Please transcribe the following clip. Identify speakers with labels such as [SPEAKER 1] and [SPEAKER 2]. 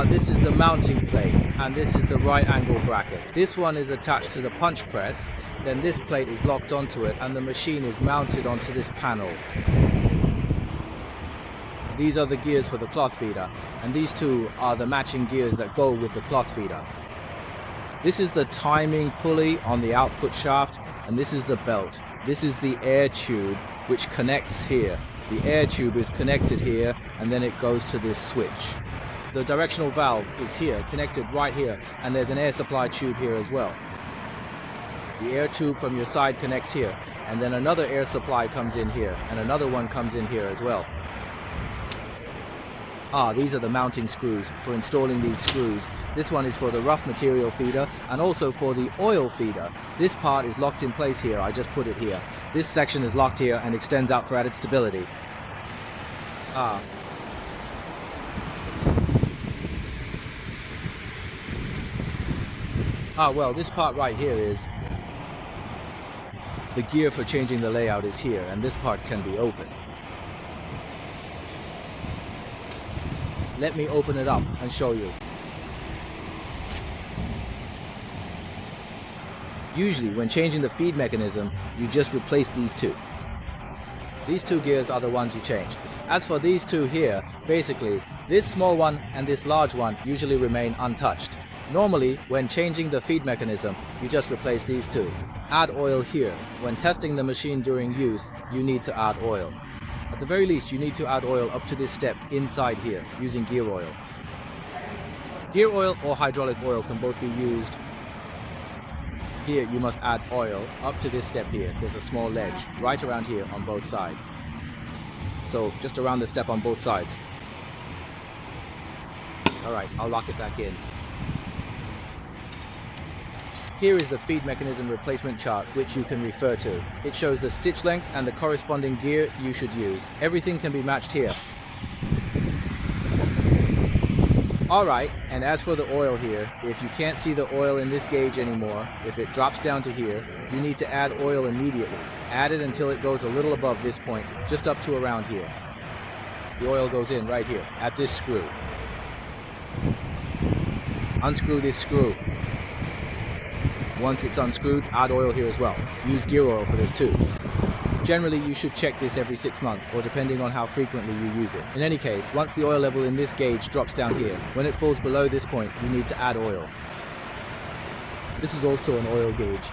[SPEAKER 1] This is the mounting plate, and this is the right angle bracket. This one is attached to the punch press, then this plate is locked onto it, and the machine is mounted onto this panel. These are the gears for the cloth feeder, and these two are the matching gears that go with the cloth feeder. This is the timing pulley on the output shaft, and this is the belt. This is the air tube which connects here. The air tube is connected here, and then it goes to this switch. The directional valve is here, connected right here, and there's an air supply tube here as well. The air tube from your side connects here, and then another air supply comes in here, and another one comes in here as well. These are the mounting screws for installing these screws. This one is for the rough material feeder and also for the oil feeder. This part is locked in place here, I just put it here. This section is locked here and extends out for added stability. Well, this part right here is the gear for changing the layout is here, and this part can be opened. Let me open it up and show you. Usually, when changing the feed mechanism, you just replace these two. These two gears are the ones you change. As for these two here, basically, this small one and this large one usually remain untouched. Normally, when changing the feed mechanism, you just replace these two. Add oil here. When testing the machine during use, you need to add oil. At the very least, you need to add oil up to this step inside here, using gear oil. Gear oil or hydraulic oil can both be used. Here, you must add oil up to this step here. There's a small ledge right around here on both sides. So, just around the step on both sides. Alright, I'll lock it back in. Here is the feed mechanism replacement chart, which you can refer to. It shows the stitch length and the corresponding gear you should use. Everything can be matched here. Alright, and as for the oil here, if you can't see the oil in this gauge anymore, if it drops down to here, you need to add oil immediately. Add it until it goes a little above this point, just up to around here. The oil goes in right here, at this screw. Unscrew this screw. Once it's unscrewed, add oil here as well. Use gear oil for this too. Generally, you should check this every 6 months, or depending on how frequently you use it. In any case, once the oil level in this gauge drops down here, when it falls below this point, you need to add oil. This is also an oil gauge.